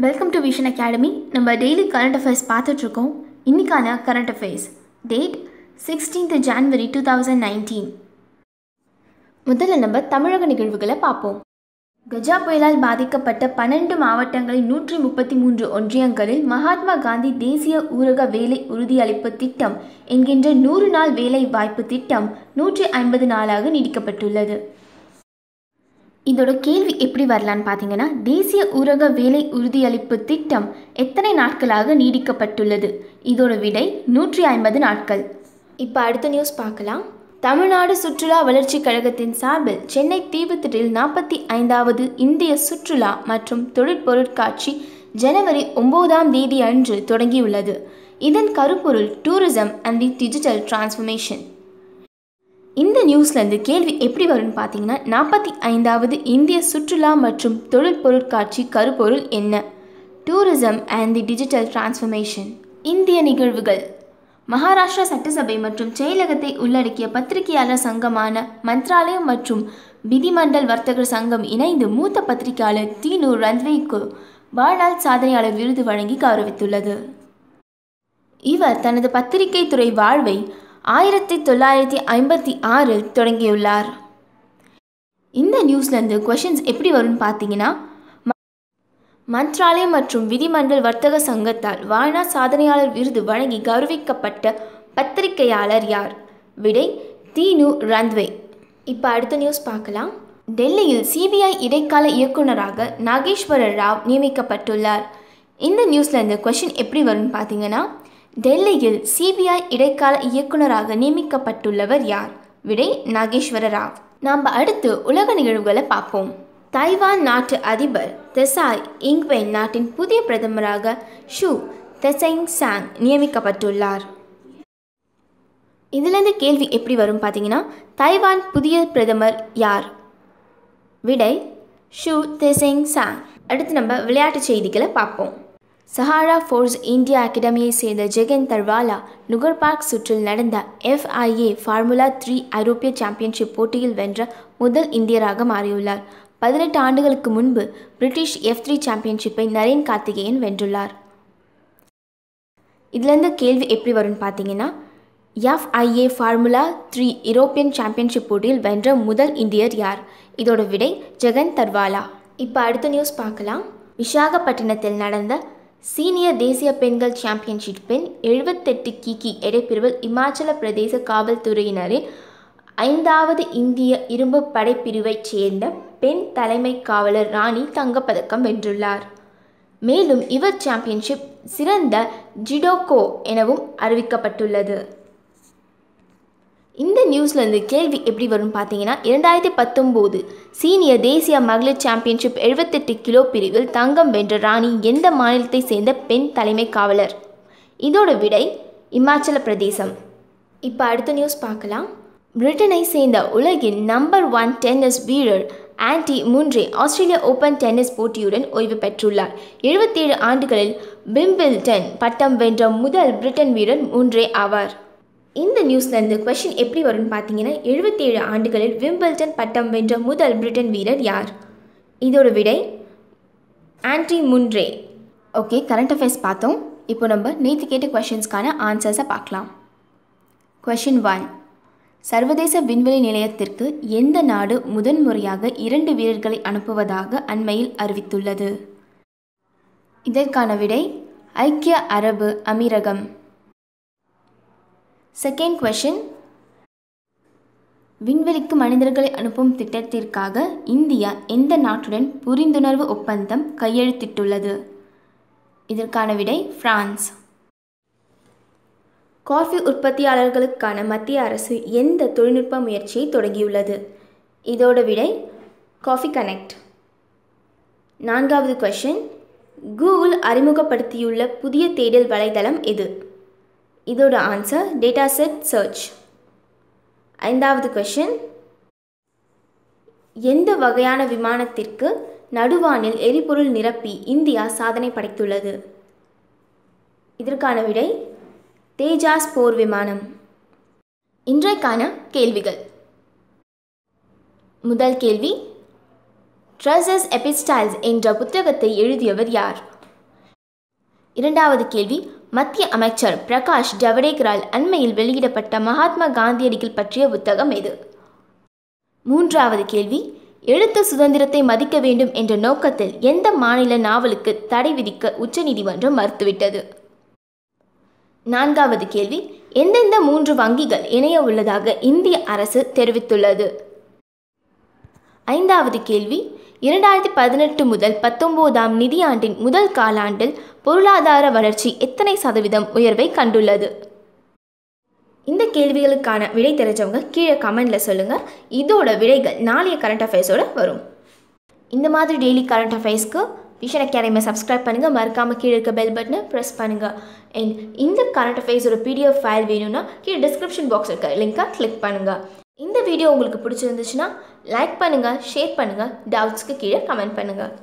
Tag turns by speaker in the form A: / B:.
A: Welcome to vision academy. நம்ம daily current affairs பார்த்துட்ருக்கோம். இன்றைக்கான current affairs date 16th January 2019. முதல்ல நம்ம தமிழக நிகழ்வுகளை பார்ப்போம். கஜா புயலால் பாதிக்கப்பட்ட 12 மாவட்டங்களில் 133 ஒன்றியங்களில் மகாத்மா காந்தி தேசிய ஊரக வேலை உறுதியளிப்பு திட்டம் என்கின்ற 100 நாள் வேலை வாய்ப்பு திட்டம் 150 நாளாக நீடிக்கப்பட்டுள்ளது. இதோட கேள்வி எப்படி வரலான்னு பார்த்தீங்கன்னா, தேசிய ஊரக வேலை உறுதியளிப்பு திட்டம் எத்தனை நாட்களாக நீடிக்கப்பட்டுள்ளது? இதோட விடை 150 நாட்கள். இப்போ அடுத்த நியூஸ் பார்க்கலாம். தமிழ்நாடு சுற்றுலா வளர்ச்சி கழகத்தின் சார்பில் சென்னை தீவுத்திடலில் 45வது இந்திய சுற்றுலா மற்றும் தொழிற்பொருட்காட்சி ஜனவரி 9 அன்று தொடங்கியுள்ளது. இதன் கருப்பொருள் tourism and the digital transformation. இந்த நியூஸ்லேருந்து கேள்வி எப்படி வரும்னு பார்த்தீங்கன்னா, 45வது இந்திய சுற்றுலா மற்றும் தொழிற்பொருட்காட்சி கருப்பொருள் என்ன? Tourism and the digital transformation. இந்திய நிகழ்வுகள். மகாராஷ்டிரா சட்டசபை மற்றும் செயலகத்தை உள்ளடக்கிய பத்திரிகையாளர் சங்கமான மந்த்ராலயம் மற்றும் விதிமண்டல் வர்த்தகர் சங்கம் இணைந்து மூத்த பத்திரிகையாளர் தீனு ரந்த்வேக்கு வாழ்நாள் சாதனையாளர் விருது வழங்கி கௌரவித்துள்ளது. இவர் தனது பத்திரிகை துறை வாழ்வை 1956 தொடங்கியுள்ளார். இந்த நியூஸ்லேருந்து கொஷின்ஸ் எப்படி வரும்னு பார்த்தீங்கன்னா, மந்த்ராலயம் மற்றும் விதிமண்டல் வர்த்தக சங்கத்தால் வாழ்நாள் சாதனையாளர் விருது வழங்கி கௌரவிக்கப்பட்ட பத்திரிகையாளர் யார்? விடை தீனு ரந்த்வே. இப்போ அடுத்த நியூஸ் பார்க்கலாம். டெல்லியில் சிபிஐ இடைக்கால இயக்குநராக நாகேஸ்வர ராவ் நியமிக்கப்பட்டுள்ளார். இந்த நியூஸ்லேருந்து கொஷின் எப்படி வரும்னு பார்த்தீங்கன்னா, டெல்லியில் சிபிஐ இடைக்கால இயக்குநராக நியமிக்கப்பட்டுள்ளவர் யார்? விடை நாகேஸ்வர ராவ். நாம் அடுத்து உலக நிகழ்வுகளை பார்ப்போம். தைவான் நாட்டு அதிபர் தெசாய் இங்வென் நாட்டின் புதிய பிரதமராக ஷூ தெசெங் சாங் நியமிக்கப்பட்டுள்ளார். இதிலிருந்து கேள்வி எப்படி வரும் பார்த்தீங்கன்னா, தைவான் புதிய பிரதமர் யார்? விடை ஷூ தெசெங் சாங். அடுத்து நம்ம விளையாட்டு செய்திகளை பார்ப்போம். சஹாரா ஃபோர்ஸ் இந்தியா அகாடமியை சேர்ந்த ஜெகன் தர்வாலா நுகர்பார்க் சுற்றில் நடந்த FIA ஃபார்முலா 3 ஐரோப்பிய சாம்பியன்ஷிப் போட்டியில் வென்ற முதல் இந்தியராக மாறியுள்ளார். 18 ஆண்டுகளுக்கு முன்பு பிரிட்டிஷ் F3 சாம்பியன்ஷிப்பை நரேன் கார்த்திகேயன் வென்றுள்ளார். இதிலிருந்து கேள்வி எப்படி வரும்னு பார்த்தீங்கன்னா, FIA ஃபார்முலா 3 யூரோப்பியன் சாம்பியன்ஷிப் போட்டியில் வென்ற முதல் இந்தியர் யார்? இதோட விடை ஜெகன் தர்வாலா. இப்போ அடுத்த நியூஸ் பார்க்கலாம். விசாகப்பட்டினத்தில் நடந்த சீனியர் தேசிய பெண்கள் சாம்பியன்ஷிப்பில் 78 கிகி எடைப்பிரிவில் இமாச்சல பிரதேச காவல்துறையினரின் 5வது இந்திய இரும்பு படைப்பிரிவைச் சேர்ந்த பெண் தலைமை காவலர் ராணி தங்கப்பதக்கம் வென்றுள்ளார். மேலும் இவர் சாம்பியன்ஷிப் சிறந்த ஜிடோகோ எனவும் அறிவிக்கப்பட்டுள்ளது. இந்த நியூஸ்லேருந்து கேள்வி எப்படி வரும் பார்த்தீங்கன்னா, 2019 சீனியர் தேசிய மகளிர் சாம்பியன்ஷிப் 78 கிலோ பிரிவில் தங்கம் வென்ற ராணி எந்த மாநிலத்தை சேர்ந்த பெண் தலைமை காவலர்? இதோட விடை இமாச்சல பிரதேசம். இப்போ அடுத்த நியூஸ் பார்க்கலாம். பிரிட்டனை சேர்ந்த உலகின் நம்பர் 1 டென்னிஸ் வீரர் ஆண்டி முன்ரே ஆஸ்திரேலிய ஓபன் டென்னிஸ் போட்டியுடன் ஓய்வு பெற்றுள்ளார். 77 ஆண்டுகளில் விம்பிள்டன் பட்டம் வென்ற முதல் பிரிட்டன் வீரர் முன்ரே ஆவார். இந்த நியூஸ்லேருந்து கொஷின் எப்படி வரும்னு பார்த்தீங்கன்னா, 77 ஆண்டுகளில் விம்பிள்டன் பட்டம் வென்ற முதல் பிரிட்டன் வீரர் யார்? இதோட விடை ஆண்டி முன்ரே. ஓகே, கரண்ட் அஃபேர்ஸ் பார்த்தோம். இப்போ நம்ம நேற்று கேட்ட கொஷின்ஸ்க்கான ஆன்சர்ஸை பார்க்கலாம். கொஷின் 1. சர்வதேச விண்வெளி நிலையத்திற்கு எந்த நாடு முதன்முறையாக 2 வீரர்களை அனுப்புவதாக அண்மையில் அறிவித்துள்ளது? இதற்கான விடை ஐக்கிய அரபு அமீரகம். Second question. விண்வெளிக்கு மனிதர்களை அனுப்பும் திட்டத்திற்காக இந்தியா எந்த நாட்டுடன் புரிந்துணர்வு ஒப்பந்தம் கையெழுத்திட்டுள்ளது? இதற்கான விடை பிரான்ஸ். காஃபி உற்பத்தியாளர்களுக்கான மத்திய அரசு எந்த தொழில்நுட்ப முயற்சியை தொடங்கியுள்ளது? இதோட விடை காஃபி கனெக்ட். 4வது கொஷின். கூகுள் அறிமுகப்படுத்தியுள்ள புதிய தேடல் வலைதளம் எது? இதோட ஆன்சர் டேட்டாசெட் சர்ச். 5வது கொஷின். எந்த வகையான விமானத்திற்கு நடுவானில் எரிபொருள் நிரப்பி இந்தியா சாதனை படைத்துள்ளது? இதற்கான விடை தேஜாஸ் போர் விமானம். இன்றைக்கான கேள்விகள். முதல் கேள்வி, ட்ரெஸஸ் எபிஸ்டைல்ஸ் என்ற புத்தகத்தை எழுதியவர் யார்? இரண்டாவது கேள்வி, மத்திய அமைச்சர் பிரகாஷ் ஜவடேகரால் அண்மையில் வெளியிடப்பட்ட மகாத்மா காந்தியடிகள் பற்றிய புத்தகம் எது? மூன்றாவது கேள்வி, எழுத்து சுதந்திரத்தை மதிக்க வேண்டும் என்ற நோக்கத்தில் எந்த மாநில நாவலுக்கு தடை விதிக்க உச்சநீதிமன்றம் மறுத்துவிட்டது? நான்காவது கேள்வி, எந்தெந்த 3 வங்கிகள் இணைய உள்ளதாக இந்திய அரசு தெரிவித்துள்ளது? ஐந்தாவது கேள்வி, 2018 முதல் 19ஆம் நிதியாண்டின் முதல் காலாண்டில் பொருளாதார வளர்ச்சி எத்தனை சதவீதம் உயர்வை கண்டுள்ளது? இந்த கேள்விகளுக்கான விடை தெரிஞ்சவங்க கீழே கமெண்டில் சொல்லுங்கள். இதோட விடைகள் நாளைய கரண்ட் அஃபேர்ஸோட வரும். இந்த மாதிரி டெய்லி கரண்ட் அஃபேர்ஸ்க்கு விஷன் அகாடமியை சப்ஸ்கிரைப் பண்ணுங்கள். மறக்காமல் கீழே இருக்க பெல் பட்டனை ப்ரெஸ் பண்ணுங்கள். அண்ட் இந்த கரண்ட் அஃபேர்ஸோட PDF ஃபைல் வேணும்னா கீழே டிஸ்கிரிப்ஷன் பாக்ஸ் இருக்க லிங்கை கிளிக் பண்ணுங்கள். இந்த வீடியோ உங்களுக்கு பிடிச்சிருந்துச்சுன்னா லைக் பண்ணுங்கள், ஷேர் பண்ணுங்கள், டவுட்ஸ்க்கு கீழே கமெண்ட் பண்ணுங்கள்.